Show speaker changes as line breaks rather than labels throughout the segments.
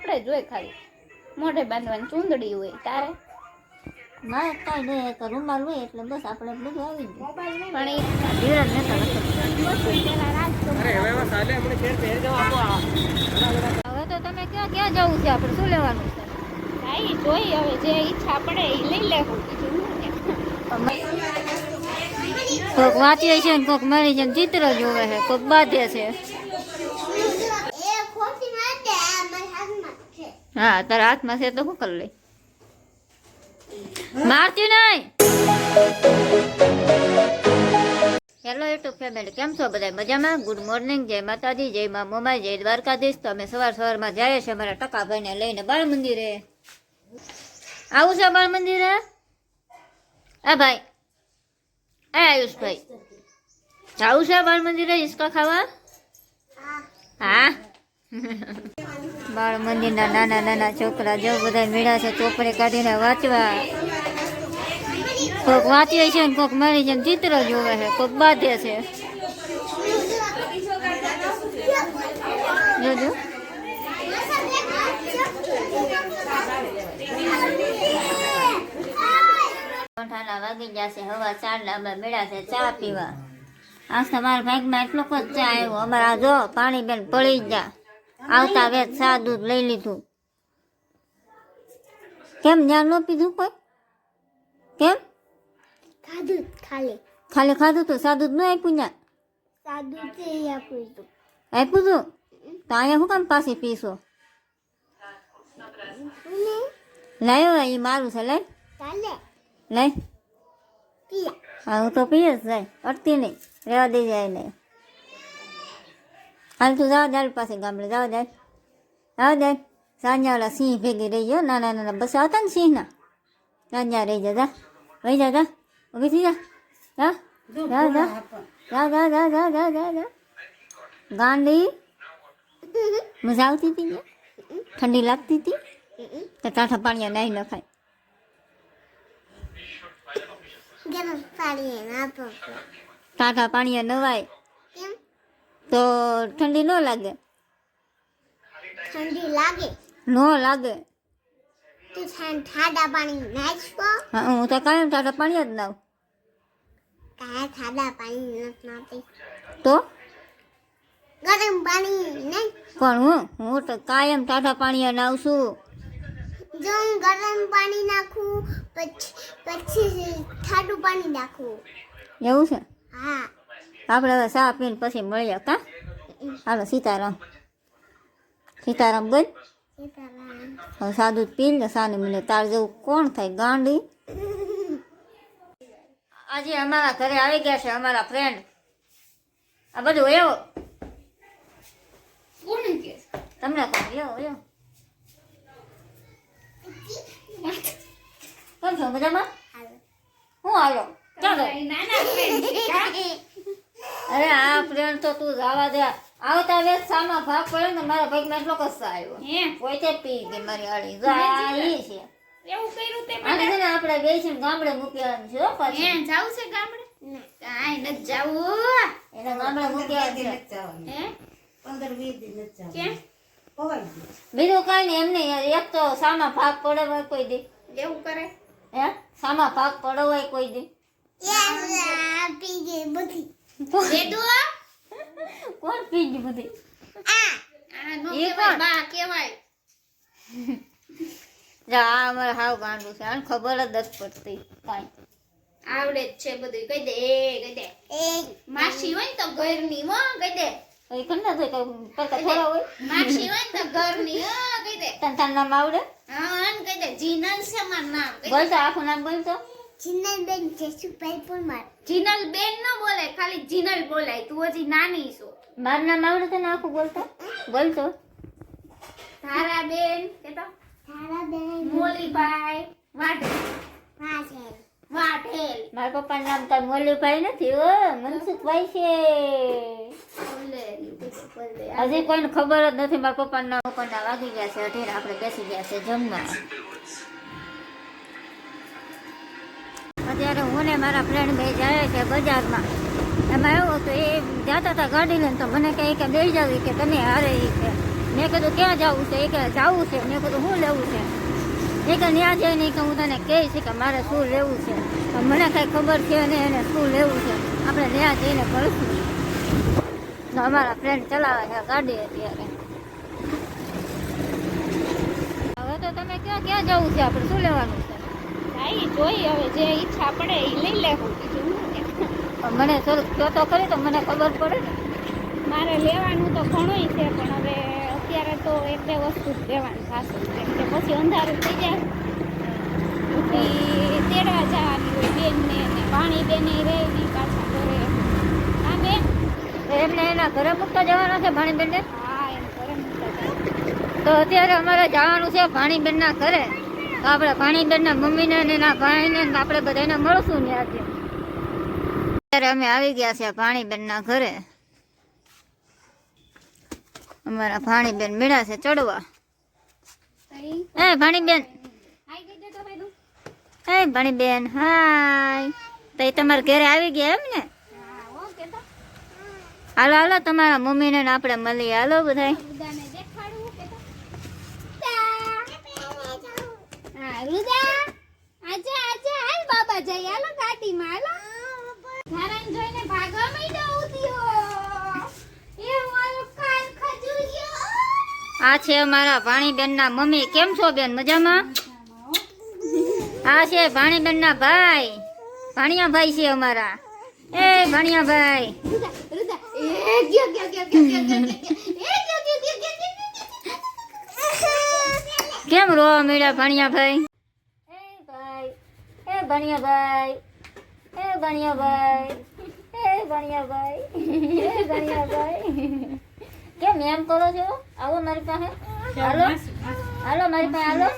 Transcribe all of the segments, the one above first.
આપણે જોઈ ખાલી મોઢે બાંધવાની ચૂંદડી હોય તારે
ના કાંઈ નહીં તો રૂમાલ હોય એટલે બસ આપણે બધું આવી ગયું
પણ
ધીરજ નતા હવે તો તમે ક્યાં ક્યાં જવું છે આપણે શું લેવાનું છે
ભાઈ જોઈ હવે જે ઈચ્છા પડે એ લઈ લેવું બીજું શું ને
કોઈક વાંચે છે ને કોઈક મરી છે ચિત્ર જોવે છે કોઈક બાંધે છે હા તારા હાથમાં છે તો શું કરી લઈ મારતી નહીં હેલો યુટ્યુબ ફેમિલી કેમ છો બધા મજામાં ગુડ મોર્નિંગ જય માતાજી જય મા મોમાઈ જય દ્વારકાધીશ તો અમે સવારમાં જઈએ છીએ અમારા ટકાભાઈને લઈને બાળ મંદિરે આવું છે બાળ મંદિરે આ ભાઈ એ આયુષભાઈ આવું છે બાળ મંદિરે હિસકા ખાવા હા બાળ મંદિરના નાના નાના છોકરા જો બધા મેળા છે ચોપડે કાઢીને વાંચવા કોઈક વાંચે છે ને કોઈક મરી છે ચિત્ર જોવે છે કોઈક બાંધે છે જોજો વાગી જશે હવા 4 અમે મેળા છે ચા પીવા આજ તમારા ભાગમાં એટલો જ ચા આવ્યો અમારા જો પાણી બેન પડી જા આવતા વેત ચા દૂધ લઈ લીધું કેમ ધ્યાન ન પીધું કોઈ કેમ
ખાધું ખાલી
ખાલી ખાધું તો સા દૂધ ન આપ્યું ને
સાદું તે આપ્યું તું
આપ્યું તું તો અહીંયા શું કામ પાછી પીશો લાયો એ મારું છે લઈ
ચાલે
લઈ
પીયા
હા હું તો પીએ જ જાય અટતી નહીં રહેવા દઈ જાય નહીં હાલ તું જવા જાય પાસે ગામડે જવા જાય સાંજે ઓલા સિંહ ભેગી રહી ગયો નાના નાના બસ આવતા ને સિંહના સાંજે રહી જા વહી જા ઊભી થઈ જા જા જા જા જા જા જા જા જા જા ગાંડી મજા આવતી હતી ને ઠંડી લાગતી હતી તો ટાઠા પાણી નાહી ન ખાય
ગરમ પાણી આપો
ટાઠા પાણી નવાય
કેમ
તો ઠંડી ન લાગે
ઠંડી લાગે
ન લાગે
તું ઠાડા પાણી નાખો
હા હું તો કાયમ ટાઠા પાણી જ નાવ
કાયા ઠાડા પાણી નથી નાખતી
તો
ગરમ પાણી નહીં
પણ હું તો કાયમ ટાઠા પાણી નાવ છું
જો હું ગરમ પાણી નાખું પછી ઠાડું પાણી નાખું
એવું છે
હા
આપણે હવે ચા પીને પછી મળીએ કા હાલો સીતારામ સીતારામ બોલ
સીતારામ
હવે સાદું પી ને સાની મને તાર જેવું કોણ થાય ગાંડી આજે અમારા ઘરે આવી ગયા છે અમારા ફ્રેન્ડ આ બધું એવો
કોને કે
તમને કહું એવો એવો કેમ છો મજામાં હું હાલો ક્યાં ગયો
નાના friend છે, કા?
અરે આ ફ્રેન્ડ તો તું જવા દે આવતા વેત સામા ભાગ પડે ને મારા ભાગમાં એટલો કસ્સા આવ્યો
હે
પોતે પી ગઈ મારી આડી જાય છે
એવું કર્યું તે
આને છે ને આપણે બે છે ને ગામડે મૂકી આવવાનું છે હો પાછી
હે જાવું છે ગામડે કાંઈ નથી જાવું
એને ગામડે મૂકી આવવાનું છે
હે 15-20 દિન કેમ
બીજું કાંઈ નહીં એમને એક તો સામા ભાગ પડે હોય કોઈ દી
એવું કરે
હે સામા ભાગ પડે હોય કોઈ દી
પી ગઈ બધી
બેડુ
કોણ પી ગઈ બધી
આ નો
એ
કહેવાય
કોણ?
બા કહેવાય
જા આ અમારે હાવ ગાંડું છે આને ખબર જ નથી પડતી કાંઈ
આવડે જ છે બધું કહી દે કહી દે
એ
માસી હોય ને તો ઘરની હો કહી દે
એ કંડા તો કરતા થોડા હોય
માસી હોય ને તો ઘરની હો કહી દે
તને તારું નામ આવડે
હા અને કહી દે જીનલ છે મારું નામ કહી દે.
બોલતો આખું નામ બોલતો
ચિન્નલબેન જસુભાઈ પરમાર
જીનલ બેન ન બોલે ખાલી જીનલ બોલાય તું હજી નાની છો
મારું નામ આવડે તને આખું બોલતો બોલતો
તારા બેન કેતો
તારાબેન
મોલીભાઈ વાઢેલ
વાસેલ
વાઢેલ
મારા પપ્પાનું નામ તો મોલીભાઈ નથી હો મનસુખભાઈ છે
બોલે બોલે
હજી કોઈને ખબર જ નથી મારા પપ્પાનું નામ પપ્પાના વાગી ગયા છે અઢીને આપણે બેસી ગયા છે જમવા અત્યારે હું ને મારા ફ્રેન્ડ બે જાય છે બજારમાં એમાં એવું હતું એ જતા હતા ગાડી લઈને તો મને કહે કે બેસી જાવી કે તને હારે કે મેં કીધું ક્યાં જવું છે? એ કે જવું છે. મેં કીધું શું લેવું છે? એ કે ત્યાં જઈને કે હું તને કહે છે કે મારે શું લેવું છે. પણ મને કાંઈ ખબર છે ને એને શું લેવું છે. આપણે ત્યાં જઈને મળશું. તો અમારા ફ્રેન્ડ ચલાવે છે ગાડી અત્યારે. હવે તો તમે ક્યાં જવું છે? આપણે શું લેવાનું છે?
ભાઈ જોઈ હવે જે ઈચ્છા પડે એ લઈ લેવું, બીજું શું કે.
પણ મને થોડુંક કહો તો ખરી તો મને ખબર પડે ને.
મારે લેવાનું તો ઘણુંય છે, પણ હવે અત્યારે તો એક બે વસ્તુ જ લેવાનું થશે, કેમ કે પછી અંધારું થઈ જાય. પછી તેડવા જવાની હોય બેનને, ને પાણી બેને રહે નહીં પાછા ઘરે. હા બેન?
તો એમને એના ઘરે મૂકતા જવાના છે ભાણીબેનને?
હા, એમ ઘરે મૂકતા જાય.
તો અત્યારે અમારે જવાનું છે ભાણીબેનના ઘરે. તો આપણે ભાણીબેનના મમ્મીને ને એના ભાઈને ને આપણે બધાને મળશું ને આજે. અત્યારે અમે આવી ગયા છે ભાણીબેનના ઘરે. અમારા ભાણીબેન મળ્યા છે ચડવા. એ ભાણીબેન,
હાય કહી દે તો ભાઈ તું.
એ ભાણીબેન હાય. તો એ તમારા ઘરે આવી ગયા એમ ને?
હા, ઓકે તો.
હાલો હાલો તમારા મમ્મીને ને આપણે મળીએ. હાલો બધાય.
રુદાને દેખાડવું કે તો. હા, રુદા. આજા આજા હાલ બાબા જઈ હાલો ગાડીમાં હાલો. ધારાને જોઈને ભાગવા માંડ્યો ઉધ્યો. એ મારો કાન ખજૂર્યો.
આ છે અમારા ભાણીબેનના મમ્મી. કેમ છો બેન? મજામાં? આ છે ભાણીબેનના ભાઈ. ભાણિયાભાઈ છે અમારા. એ ભાણિયાભાઈ.
રુદા રુદા એ ગયો ગયો ગયો ગયો ગયો ગયો
કેમ રોવા મળ્યા ભાણિયાભાઈ? એ ભાઈ, એ ભાણિયાભાઈ, એ ભાણિયાભાઈ, એ ભાણિયાભાઈ, એ ભાણિયાભાઈ. કેમ એમ કરો છો? આવો મારી પાસે. હાલો હાલો મારી પાસે હાલો.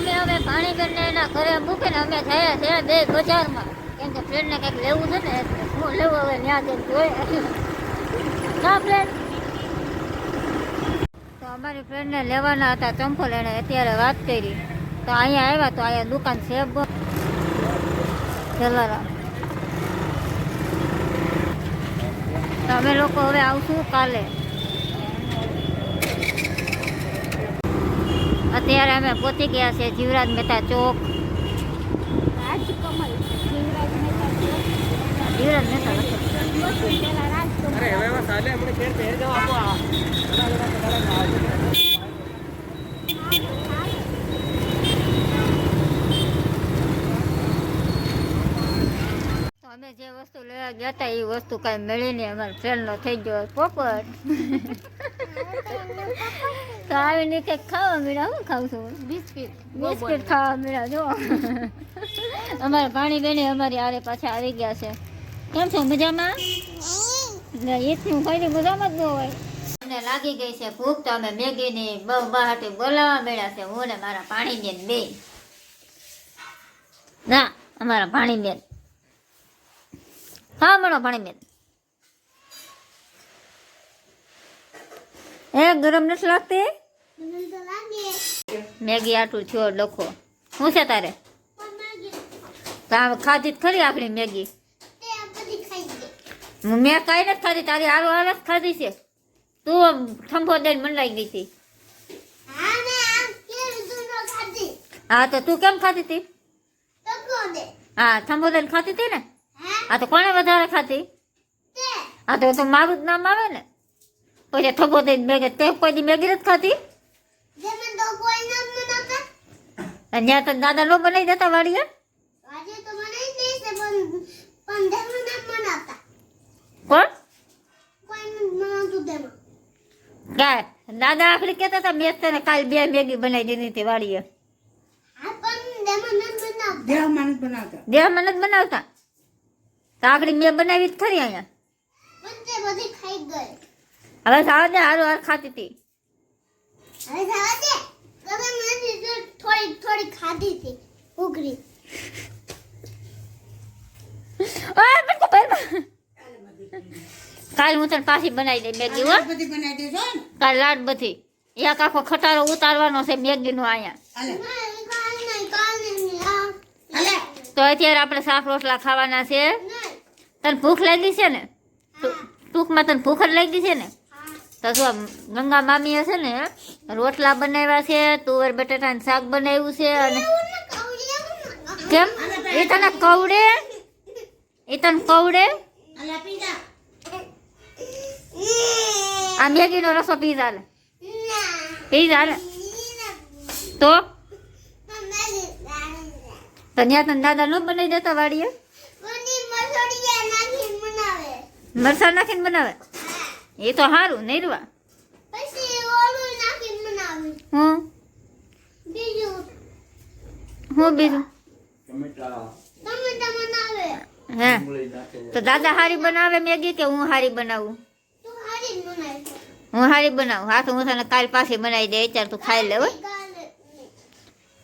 અમે હવે ભાણીબેનને એના ઘરે મૂકીને અમે થયા છે બે બજારમાં. કેમ કે ફ્રેન્ડને કંઈક લેવું છે ને એટલે હું લેવું હવે ત્યાં જઈને જોઈએ. ના ફ્રેન્ડ, તો અમારી ફ્રેન્ડને લેવાના હતા ચંપલ. એણે અત્યારે વાત કરી તો અહીંયા આવ્યા. તો અહીંયા દુકાન છે જલારામ. તો અમે લોકો હવે આવશું કાલે. અત્યારે અમે પહોંચી ગયા છે જીવરાજ મહેતા ચોક.
રાજકમલ જીવરાજ મહેતા ચોક.
જીવરાજ મહેતા લખે.
પેલા રાજકમલ.
તો અમે જે વસ્તુ લેવા ગયા હતા એ વસ્તુ કાંઈ મળી નહીં. અમારા ફ્રેન્ડનો થઈ ગયો પોપટ. તો આવીને કંઈક ખાવા મળ્યા. હું ખાઉં છું?
બિસ્કિટ.
બિસ્કિટ ખાવા મળ્યા. જો અમારા ભાણીબેને અમારી આરે પાછા આવી ગયા છે. કેમ છો? મજામાં? ઈદનું કોઈ મજામાં જ ન હોય. અમને લાગી ગઈ છે ભૂખ તો અમે મેગીની બહાટી બોલાવવા મળ્યા છે. હું ને મારા ભાણીબેન બે. ના અમારા ભાણીબેન હા મળો ભાણીબેન. એ ગરમ નથી લાગતી?
મને તો લાગે
મેગી આટલું છો લખો. શું છે તારે?
પણ લાગે
ખાધી જ ખરી આપણી મેગી.
તે આ બધી ખાઈ ગઈ.
મેં કાંઈ નથી ખાધી. તારી આરો આરસ ખાધી છે. તું થંભો દઈને મંડાઈ ગઈ હતી.
હા ને આ કે દૂનો ખાધી
હા તો તું કેમ ખાતી હતી?
તો કોને
હા થંભો દઈને ખાતી હતી ને.
હા
હા તો કોને વધારે ખાધી?
તે
હા તો મારું જ નામ આવે ને. પછી થંભો દઈને મેગી તે કોઈ દી મેગી નથી ખાધી?
જેને તો કોઈ ન બનાવતા
અને ત્યાં તો દાદા નો બનાવી દેતા વાડીએ.
આજે તો બનાવી દેશે પણ જેને ન બનાવતા
કોણ?
કોઈ ન બનાવતું તેમાં
કાંઈ દાદા આખરી કહેતા હતા મેં તને કાલ 2 મેગી બનાવી દીધી હતી વાડીએ.
હા પણ જેને ન બનાવતા
દેહમાં નથી બનાવતા. તો આખરી મેં બનાવી જ ખરી અહીંયા.
પણ તે બધી ખાઈ ગઈ.
હવે સાવ દે હારું હાર ખાતી હતી.
હવે જવા દે ગરમ નથી તો થોડી થોડી ખાધી હતી ઉઘરી
ઓય બટકો ભાઈ. કાલ હું તને પાછી બનાવી દઈ મેગી હો. કાલ લાડ બધી એક આખો ખટારો ઉતારવાનો છે મેગીનો અહીંયા.
નહીં કાલ નહીં આ
તો અત્યારે આપણે શાક રોટલા ખાવાના છે.
નહીં
તને ભૂખ લાગી છે ને? ટૂંકમાં તને ભૂખ જ લાગી છે ને?
હા
તો જો ગંગા મામીએ છે ને રોટલા બનાવ્યા છે, તુવેર બટાટાનું શાક બનાવ્યું છે. અને કેમ એ તને કવડે, એ તને કવડે આ મેગીનો રસો પીઝા લે, પીઝા લે તો ત્યાં તને દાદા નો બનાવી દેતા વાડીએ? મરસા નાખીને બનાવે એ તો સારું નહીં રવા. હું બીજું હે તો દાદા હારી બનાવે મેગી કે હું હારી બનાવું? હું હારી બનાવું. હા તો હું તને કાલ પાછી બનાવી દે, અત્યારે તું ખાઈ લે.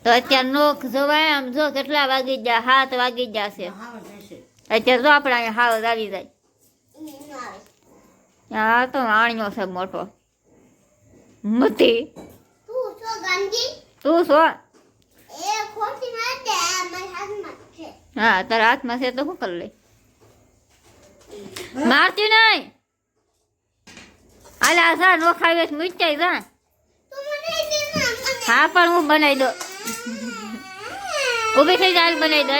તો અત્યારે નોખ જોવાય આમ જો કેટલા વાગી ગયા, 7 વાગી ગયા છે અત્યારે. જો આપણે અહીંયા હાવ આવી જાય. હા તો આણ્યો છે મોટો મતી. તું છો? હા તારા હાથમાં છે તો શું કરી લઈ? મારતી નહીં. આલા જા નો ખાવે મૂચાઈ જા. હા પણ હું બનાવી દો. ઊભી થઈ જાય બનાવી દો.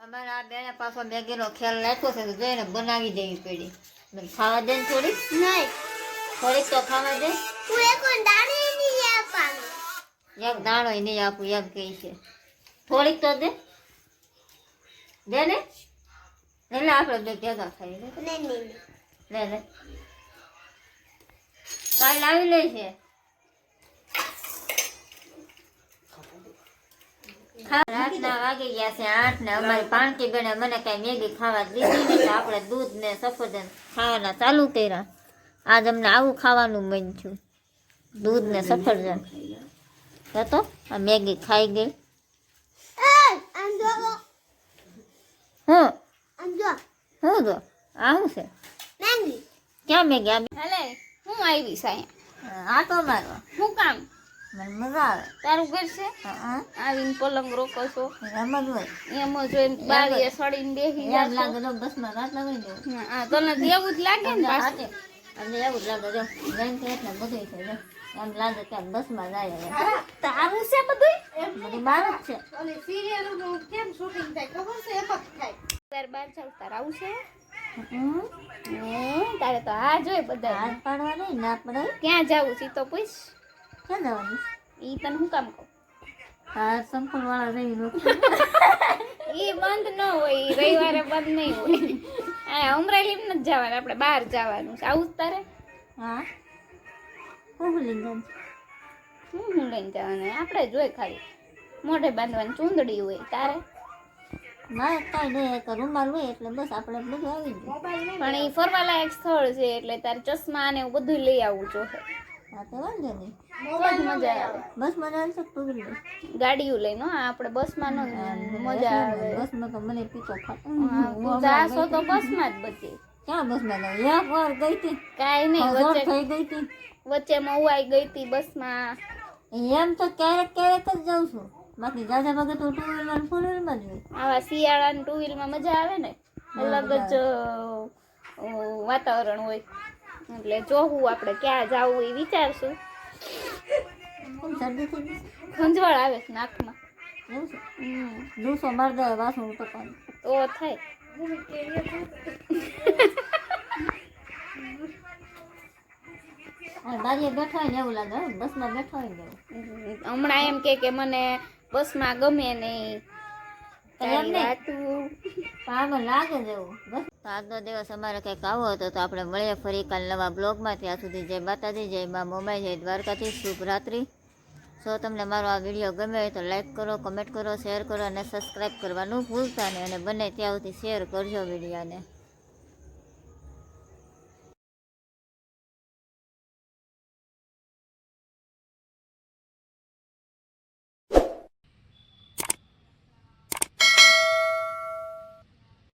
અમારા આ બેને પાછો મેગીનો ખ્યાલ નાખ્યો છે તો જઈને બનાવી દેવી પડી. ખાવા દે થોડીક? નહીં થોડીક તો ખાવા દે. એક દાણો નહીં આપું એમ કહે છે. થોડીક તો દે, દે ને. એટલે આપણે બે ભેગા ખાઈ લે લે. કાલ લાવી લે છે. રાતના વાગી ગયા છે 8 ને અમારી પાણકી બેને મને કઈ મેગી ખાવા દીધી ને તો આપણે દૂધ ને સફરજન ખાવાના ચાલુ કર્યા. આજ અમને આવું ખાવાનું મન થયું, દૂધ ને સફરજન. તો આ મેગી ખાઈ ગઈ. હું જો આ શું છે? ક્યાં મેગી?
હાલે હું આવી સાયા
આટો મારવા.
હું કામ?
મને મજા આવે.
તારું ઘર છે? આવીને પલંગ રોકો છો
એમ જ હોય.
એમ જ હોય બારીએ સડીને બેસી
એમ
જાશો.
લાગે તો બસમાં રાત લગાવી દઉં.
હા તને દેવું જ લાગે ને પાછું.
અને એવું જ લાગે જો જઈને તો એટલે બધું છે જો. એમ લાગે કે બસમાં જાય હવે.
તારું છે બધું?
બધી બહાર જ છે.
કેમ શૂટિંગ થાય ખબર છે? એમ જ થાય. તાર બાર ચાલ તાર આવું છે? તારે તો આ જોઈ બધા.
હાથ પાડવા નહીં ના પડે.
ક્યાં જાવું છે તો પૂછ.
ક્યાં જવાનું?
ઈ તને શું કામ કહું?
હા સંપલ વાળા રહી લો.
ઈ બંધ ન હોય, ઈ રવિવારે બંધ નહીં હોય. આ અમરેલી નથી જવાનું, આપણે બહાર જવાનું છે. આવું જ તારે?
હા હું લઈને જાઉં?
હું લઈને જવાનું? આપણે જોઈ ખાલી મોઢે બાંધવાની ચૂંદડી હોય. તારે?
મારે કાંઈ નહીં, એક રૂમાલ હોય એટલે બસ આપણે બધું આવી ગયું.
પણ ઈ ફરવાલાયક સ્થળ છે એટલે તારે ચશ્મા ને એવું બધું લઈ આવવું જોઈએ.
હા તો વાંધો નહીં.
તો જ મજા આવે.
બસમાં જવાનું છે ટુ વ્હીલર?
ગાડીયું લઈને હો, આપણે બસમાં ન મજા આવે.
બસમાં તો મને પીતો ખાતો.
તું જાશો તો બસમાં જ બચી.
ક્યાં બસમાં જાઉં? એક વાર ગઈ હતી,
કાંઈ નહીં,
હજોડ
વચ્ચે
થઈ ગઈ હતી.
વચ્ચે મવાઈ ગઈ હતી બસમાં.
એમ તો ક્યારેક ક્યારેક જ જાઉં છું, બાકી જાજા વગર તો ટુ વ્હીલર ફોર વ્હીલમાં જ હોય.
આવા શિયાળાની ટુ વ્હીલમાં મજા આવે ને, અલગ જ વાતાવરણ હોય. એટલે જોવું આપણે ક્યાં જાવું એ વિચારશું.
કેમ શરદી થઈ ગઈ?
ખંજવાળ આવે છે નાકમાં.
એવું છે? દૂસો માર દે વાસણ ટપાનું
તો થાય.
બારીએ બેઠા હોય ને એવું લાગે, બસમાં બેઠા હોય ને એવું.
હમણાં એમ કે મને બસમાં ગમે નહીં.
એમ નહીં.
વાતું.
આમાં લાગે જ એવું. બસ આજનો દિવસ અમારે કંઈક આવો હતો તો આપણે મળીએ ફરી કાલ નવા બ્લોગમાં. ત્યાં સુધી જય માતાજી, જય મા મોમાઈ, જય દ્વારકાથી, શુભ રાત્રિ. જો તમને મારો આ વિડીયો ગમે હોય તો લાઈક કરો, કમેન્ટ કરો, શેર કરો અને સબસ્ક્રાઈબ કરવાનું ભૂલતા નહીં. અને બને ત્યાં સુધી શેર કરજો વિડીયોને.